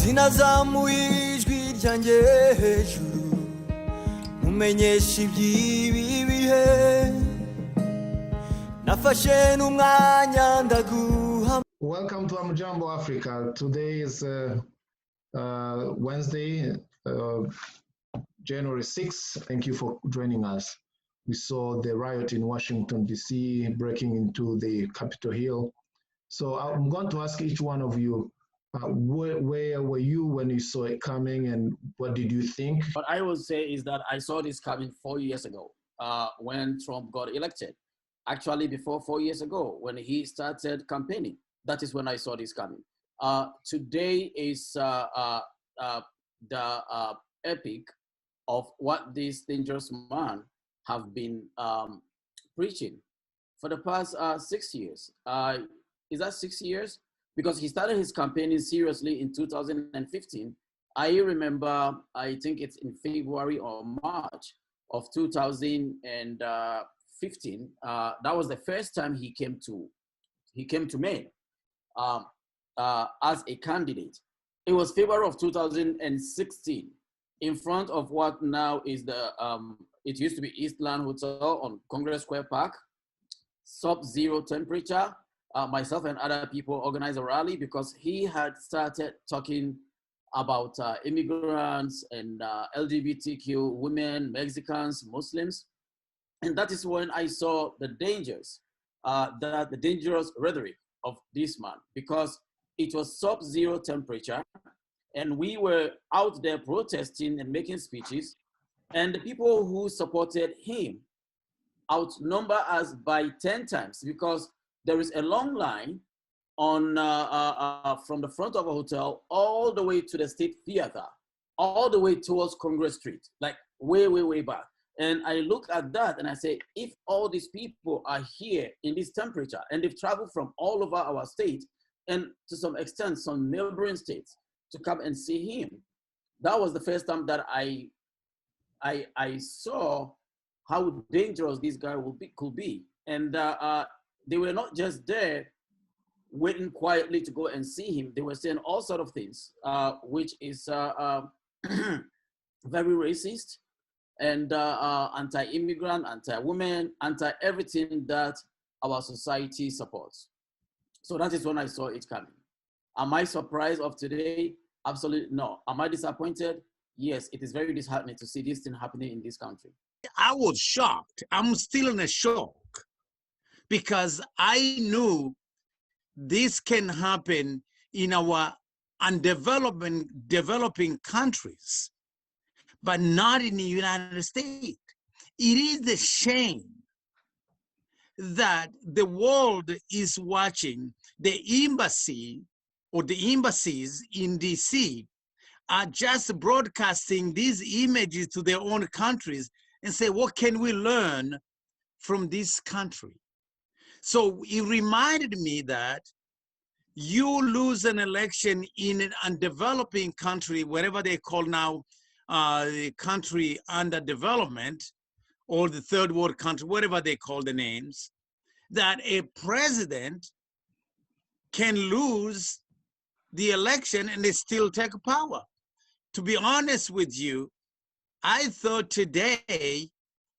sinazamuye ijwi ryanjye hejuru mumenyesha iby'ibi bihe nafashe n'umwanya ndaguha. Welcome to Amjambo Africa. Today is Wednesday, January 6th. Thank you for joining us. We saw the riot in Washington, D.C. breaking into the Capitol Hill. So I'm going to ask each one of you, where were you when you saw it coming and what did you think? What I will say is that I saw this coming 4 years ago when Trump got elected. Actually, before 4 years ago, when he started campaigning, that is when I saw this coming. Today is the epic of what this dangerous man have been preaching for the past 6 years. Is that 6 years? Because he started his campaigning seriously in 2015. I remember, I think it's in February or March of 2015. That was the first time he came to Maine as a candidate. It was February of 2016 in front of what now is the, it used to be Eastland Hotel on Congress Square Park, sub-zero temperature. Myself and other people organized a rally because he had started talking about immigrants and LGBTQ women, Mexicans, Muslims. And that is when I saw the dangers, the dangerous rhetoric of this man, because it was sub-zero temperature and we were out there protesting and making speeches, and the people who supported him outnumber us by 10 times because there is a long line on from the front of a hotel all the way to the State Theater, all the way towards Congress Street, like way back. And I look at that and I say, if all these people are here in this temperature and they've traveled from all over our state and to some extent some neighboring states to come and see him, that was the first time that I saw how dangerous this guy could be. And they were not just there waiting quietly to go and see him. They were saying all sorts of things, which is very racist and anti-immigrant, anti-women, anti-everything that our society supports. So that is when I saw it coming. Am I surprised of today? Absolutely no. Am I disappointed? Yes, it is very disheartening to see this thing happening in this country. I was shocked. I'm still in a shock because I knew this can happen in our developing countries, but not in the United States. It is a shame that the world is watching the embassy or the embassies in DC are just broadcasting these images to their own countries and say, what can we learn from this country? So it reminded me that you lose an election in an undeveloping country, whatever they call now the country under development, or the third world country, whatever they call the names, that a president can lose the election and they still take power. To be honest with you, I thought today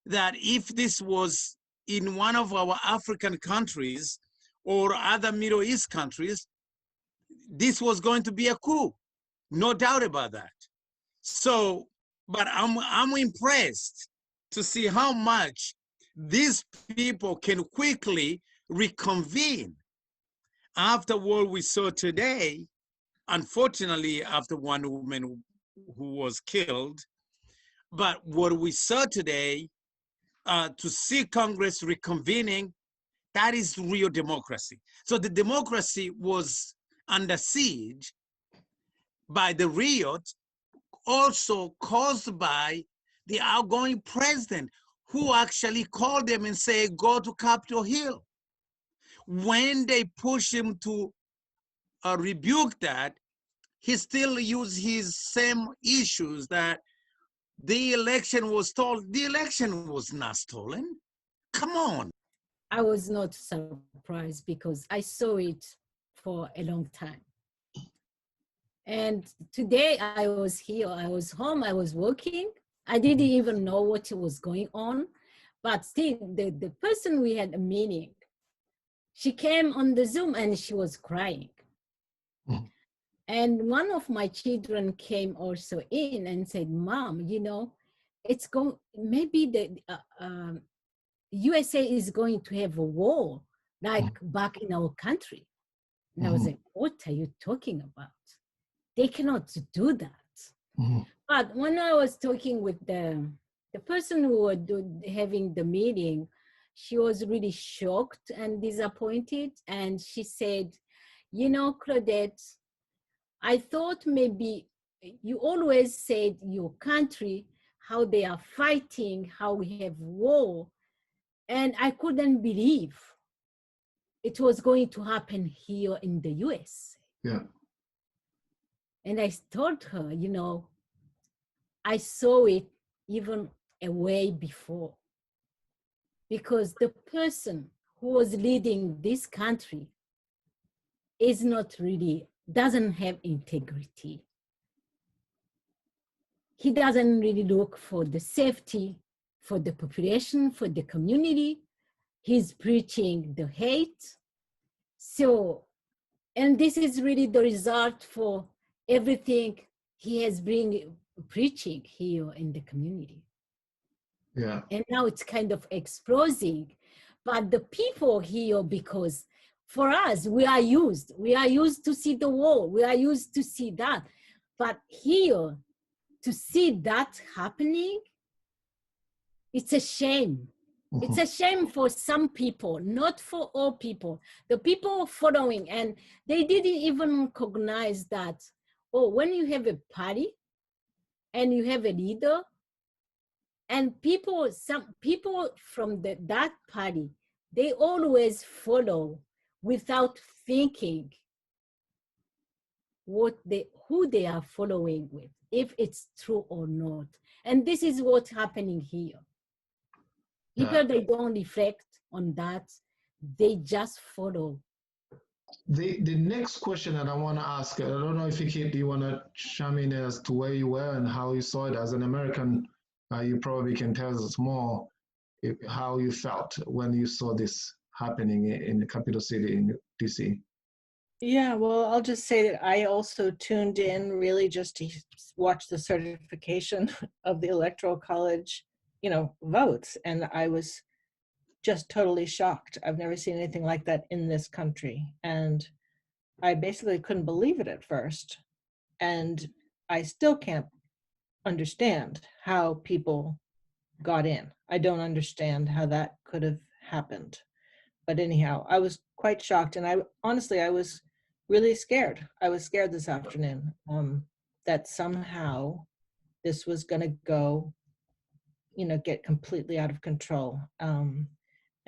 that if this was in one of our African countries or other Middle East countries, this was going to be a coup, no doubt about that. So, but I'm impressed to see how much these people can quickly reconvene after what we saw today. Unfortunately, after one woman who was killed, but what we saw today, to see Congress reconvening, that is real democracy. So the democracy was under siege by the riot, also caused by the outgoing president, who actually called them and said, go to Capitol Hill. When they pushed him to rebuke that, he still used his same issues that the election was stolen. The election was not stolen. Come on. I was not surprised because I saw it for a long time. And today I was here, I was home, I was working. I didn't even know what was going on. But still, the person we had a meeting, she came on the Zoom and she was crying. Mhm. And one of my children came also in and said, Mom, you know, it's going, maybe the USA is going to have a war like back in our country. And I was like, what are you talking about? They cannot do that. Mhm. But when I was talking with the person who was having the meeting, she was really shocked and disappointed. And she said, you know, Claudette, I thought maybe you always said your country, how they are fighting, how we have war. And I couldn't believe it was going to happen here in the US. Yeah. And I told her, you know, I saw it even a way before. Because the person who was leading this country is not really, doesn't have integrity. He doesn't really look for the safety for the population, for the community. He's preaching the hate. So, and this is really the result for everything he has been preaching here in the community. Yeah. And now it's kind of exploding. But the people here, because for us, we are used to see the war, we are used to see that. But here, to see that happening, it's a shame. It's a shame for some people, not for all people. The people following, and they didn't even recognize that, oh, when you have a party and you have a leader, and people, some people from that party, they always follow without thinking who they are following with, if it's true or not. And this is what's happening here. People, they don't reflect on that. They just follow. The next question that I want to ask, I don't know if you want to chime in as to where you were and how you saw it as an American. You probably can tell us more how you felt when you saw this happening in the capital city in DC. Yeah, well, I'll just say that I also tuned in really just to watch the certification of the Electoral College, you know, votes. And I was just totally shocked. I've never seen anything like that in this country. And I basically couldn't believe it at first. And I still can't understand how people got in. I don't understand how that could have happened. But anyhow, I was quite shocked, and I honestly, I was really scared. I was scared this afternoon that somehow this was going to go, you know, get completely out of control. And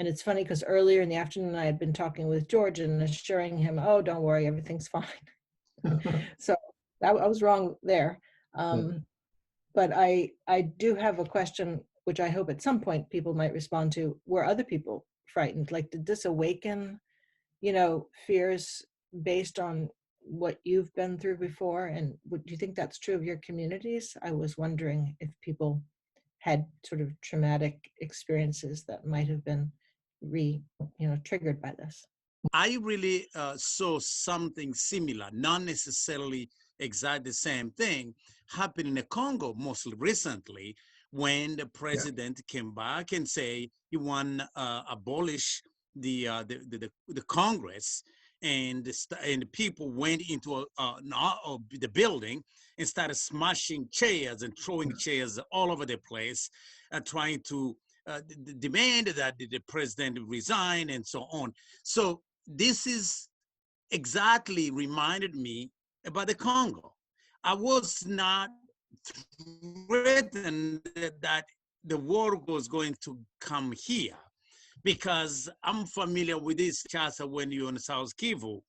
it's funny because earlier in the afternoon, I had been talking with George and assuring him, "Oh, don't worry, everything's fine." So I was wrong there. But I do have a question, which I hope at some point people might respond to. Were other people frightened? Like, did this awaken, you know, fears based on what you've been through before? And do you think that's true of your communities? I was wondering if people had sort of traumatic experiences that might have been triggered by this. I really saw something similar, not necessarily exactly the same thing, happen in the Congo mostly recently, when the president came back and say he want to abolish the Congress, and the people went into the building and started smashing chairs and throwing chairs all over the place, trying to demand that the president resign and so on. So this is exactly reminded me about the Congo. I was not threatened that the war was going to come here, because I'm familiar with this Chasa when you're in South Kivu,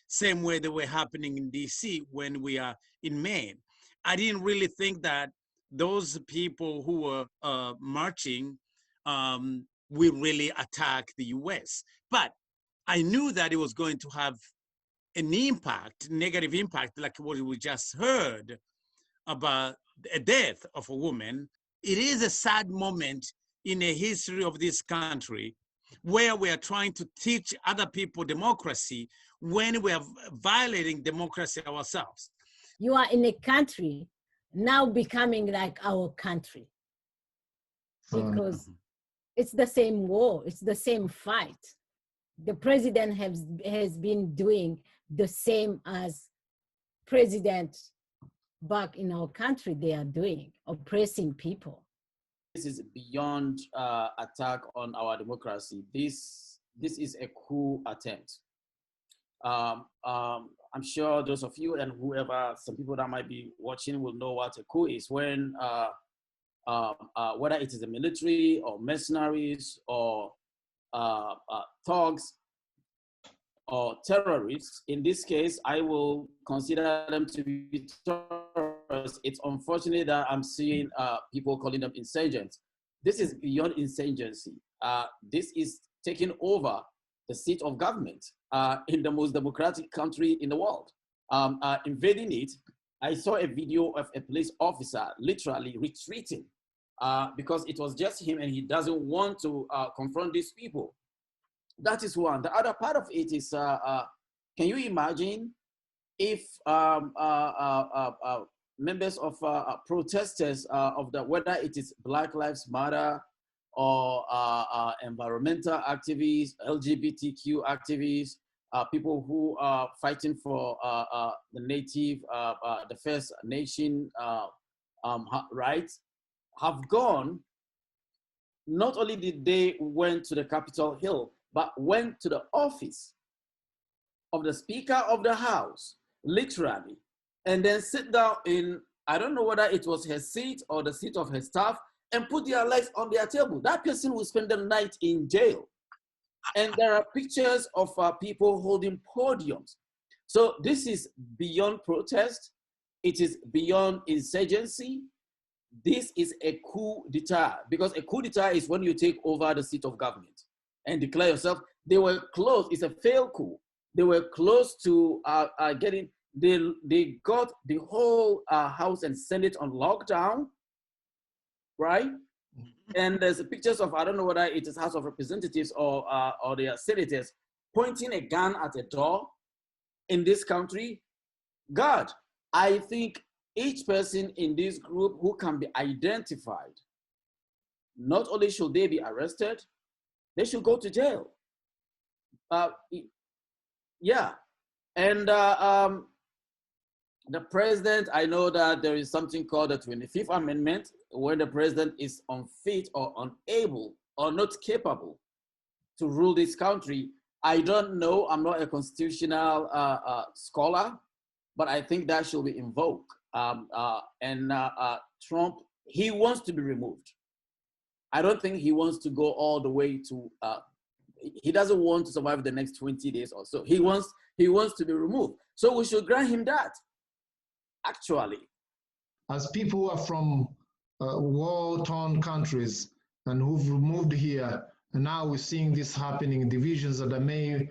same way they were happening in DC when we are in Maine. I didn't really think that those people who were marching will really attack the US. But I knew that it was going to have an impact, negative impact, like what we just heard about a death of a woman, it is a sad moment in the history of this country where we are trying to teach other people democracy when we are violating democracy ourselves. You are in a country now becoming like our country because it's the same war, it's the same fight. The president has been doing the same as president back in our country they are doing, oppressing people. This is beyond attack on our democracy. This is a coup attempt. I'm sure those of you and whoever, some people that might be watching will know what a coup is, when whether it is the military or mercenaries or thugs or terrorists. In this case, I will consider them to be terrorists. It's unfortunate that I'm seeing people calling them insurgents. This is beyond insurgency. This is taking over the seat of government in the most democratic country in the world. Invading it, I saw a video of a police officer literally retreating because it was just him and he doesn't want to confront these people. That is one. The other part of it is, can you imagine if members of protesters of the, whether it is Black Lives Matter or environmental activists, LGBTQ activists, people who are fighting for the native, the First Nation rights, have gone. Not only did they went to the Capitol Hill, but went to the office of the Speaker of the House, literally, and then sit down in, I don't know whether it was her seat or the seat of her staff, and put their lives on their table. That person will spend the night in jail. And there are pictures of people holding podiums. So this is beyond protest. It is beyond insurgency. This is a coup d'etat, because a coup d'etat is when you take over the seat of government and declare yourself. They were close, it's a failed coup. They were close to getting, they got the whole House and Senate on lockdown, right? And there's pictures of, I don't know whether it is House of Representatives or their senators pointing a gun at a door in this country. God, I think each person in this group who can be identified, not only should they be arrested, they should go to jail. Yeah, and the president, I know that there is something called the 25th Amendment, when the president is unfit or unable or not capable to rule this country. I don't know, I'm not a constitutional scholar, but I think that should be invoked. Trump, he wants to be removed. I don't think he wants to go all the way to, he doesn't want to survive the next 20 days or so. He wants to be removed. So we should grant him that, actually. As people who are from war-torn countries and who've moved here, and now we're seeing this happening, divisions that may,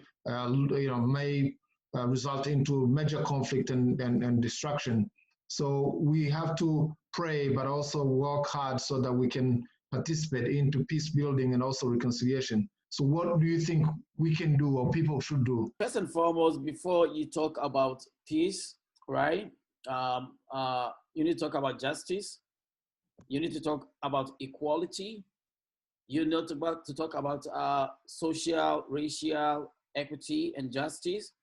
result into major conflict and destruction. So we have to pray, but also work hard so that we can participate into peace building and also reconciliation. So what do you think we can do or people should do? First and foremost, before you talk about peace, right? You need to talk about justice. You need to talk about equality. You need to talk about social, racial equity and justice.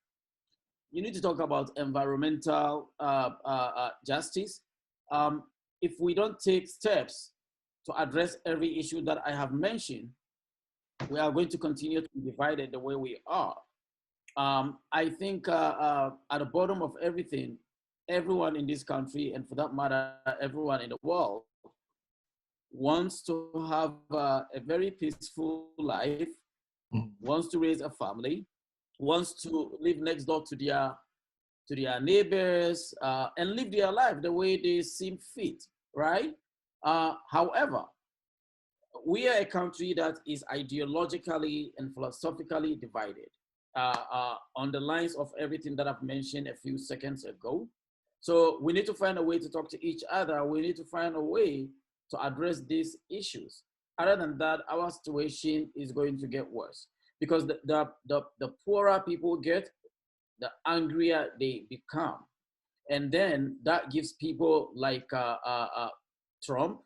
You need to talk about environmental justice. If we don't take steps to address every issue that I have mentioned, we are going to continue to be divided the way we are. I think at the bottom of everything, everyone in this country, and for that matter, everyone in the world, wants to have a very peaceful life, wants to raise a family, wants to live next door to their neighbors, and live their life the way they seem fit, right? However, we are a country that is ideologically and philosophically divided. on the lines of everything that I've mentioned a few seconds ago. So we need to find a way to talk to each other. We need to find a way to address these issues. Other than that, our situation is going to get worse because the poorer people get, the angrier they become. And then that gives people like Trump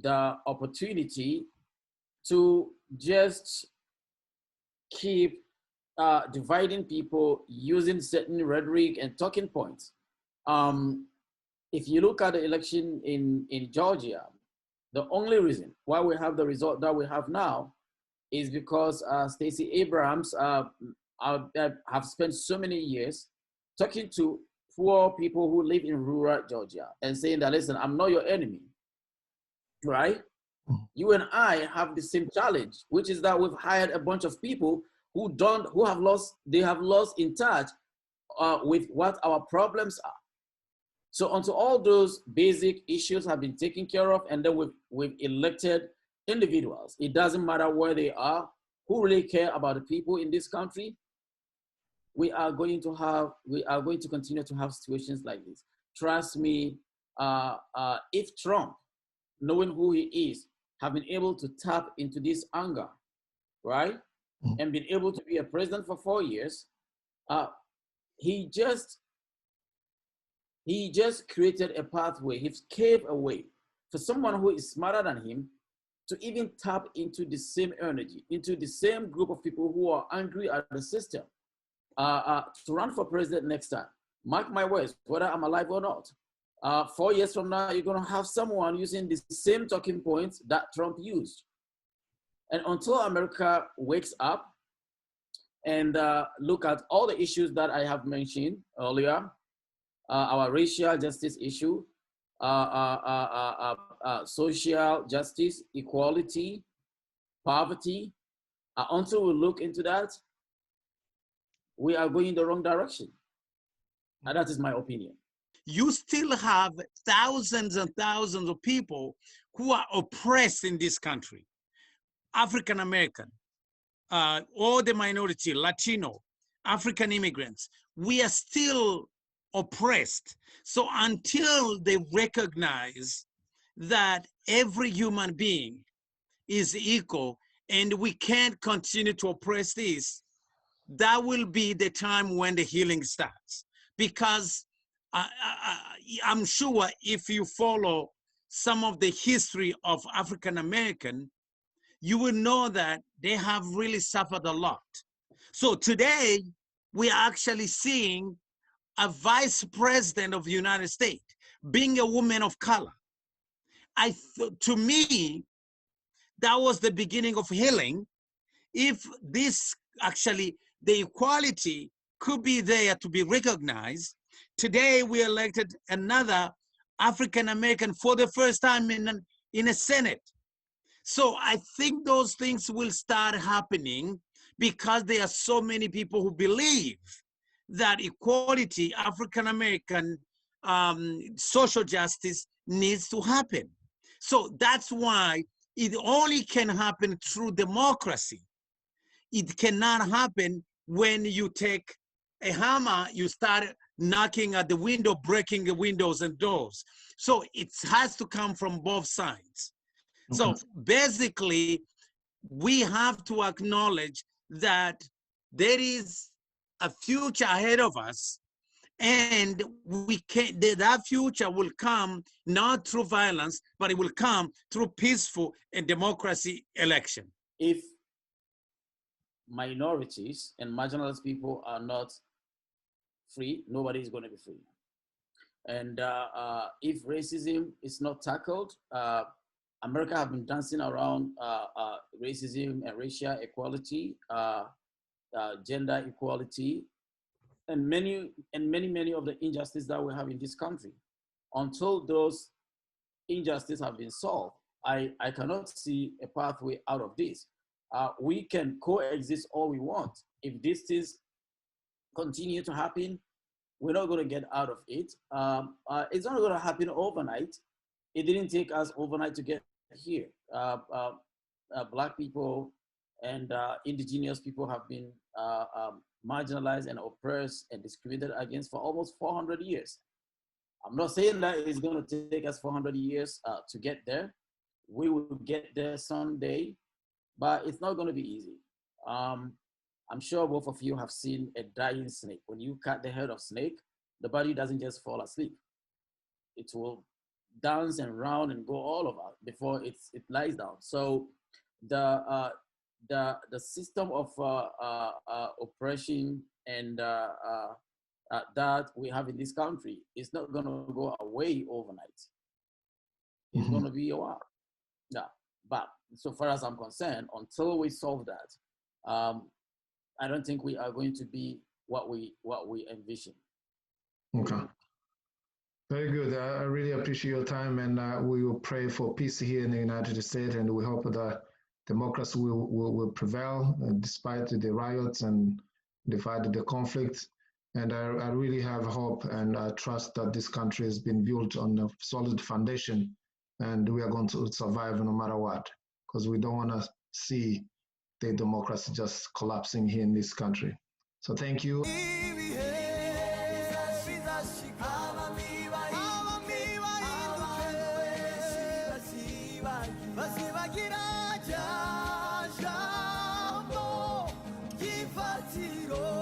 the opportunity to just keep dividing people using certain rhetoric and talking points. If you look at the election in Georgia, the only reason why we have the result that we have now is because Stacey Abrams have spent so many years talking to poor people who live in rural Georgia and saying that, listen, I'm not your enemy, right? You and I have the same challenge, which is that we've hired a bunch of people who have lost in touch with what our problems are. So until all those basic issues have been taken care of, and then we've elected individuals, it doesn't matter where they are, who really care about the people in this country, we are going to continue to have situations like this. Trust me, if Trump, knowing who he is, have been able to tap into this anger, right? And been able to be a president for 4 years, he just created a pathway. He paved a way for someone who is smarter than him to even tap into the same energy, into the same group of people who are angry at the system, to run for president next time. Mark my words, whether I'm alive or not. 4 years from now, you're going to have someone using the same talking points that Trump used. And until America wakes up and look at all the issues that I have mentioned earlier, our racial justice issue, social justice, equality, poverty, until we look into that, we are going in the wrong direction. And that is my opinion. You still have thousands and thousands of people who are oppressed in this country. African American, all the minority, Latino, African immigrants, we are still oppressed. So until they recognize that every human being is equal and we can't continue to oppress this, that will be the time when the healing starts. Because I'm sure if you follow some of the history of African American, you will know that they have really suffered a lot. So today, we are actually seeing a vice president of the United States being a woman of color. To me, that was the beginning of healing. If this actually, the equality could be there to be recognized. Today, we elected another African American for the first time in a Senate. So I think those things will start happening because there are so many people who believe that equality, African American social justice needs to happen. So that's why it only can happen through democracy. It cannot happen when you take a hammer, you start knocking at the window, breaking the windows and doors. So it has to come from both sides. So basically, we have to acknowledge that there is a future ahead of us, and that future will come not through violence, but it will come through peaceful and democracy election. If minorities and marginalized people are not free, nobody is going to be free. And if racism is not tackled, America have been dancing around racism and racial equality, gender equality, and many of the injustices that we have in this country. Until those injustices have been solved, I cannot see a pathway out of this. We can coexist all we want. If these things continue to happen, we're not going to get out of it. It's not going to happen overnight. It didn't take us overnight to get here. Black people and indigenous people have been marginalized and oppressed and discriminated against for almost 400 years. I'm not saying that it's going to take us 400 years to get there. We will get there someday, but it's not going to be easy. I'm sure both of you have seen a dying snake. When you cut the head of snake, the body doesn't just fall asleep. It will dance and round and go all over before it lies down. So the system of oppression and that we have in this country is not going to go away overnight. It's going to be a while. Yeah, but so far as I'm concerned, until we solve that, I don't think we are going to be what we envision. Okay. Very good. I really appreciate your time, and we will pray for peace here in the United States, and we hope that democracy will prevail despite the riots and despite the conflict. And I really have hope and I trust that this country has been built on a solid foundation, and we are going to survive no matter what, because we don't want to see the democracy just collapsing here in this country. So thank you. bazibagira rya jambo ry'ifatiro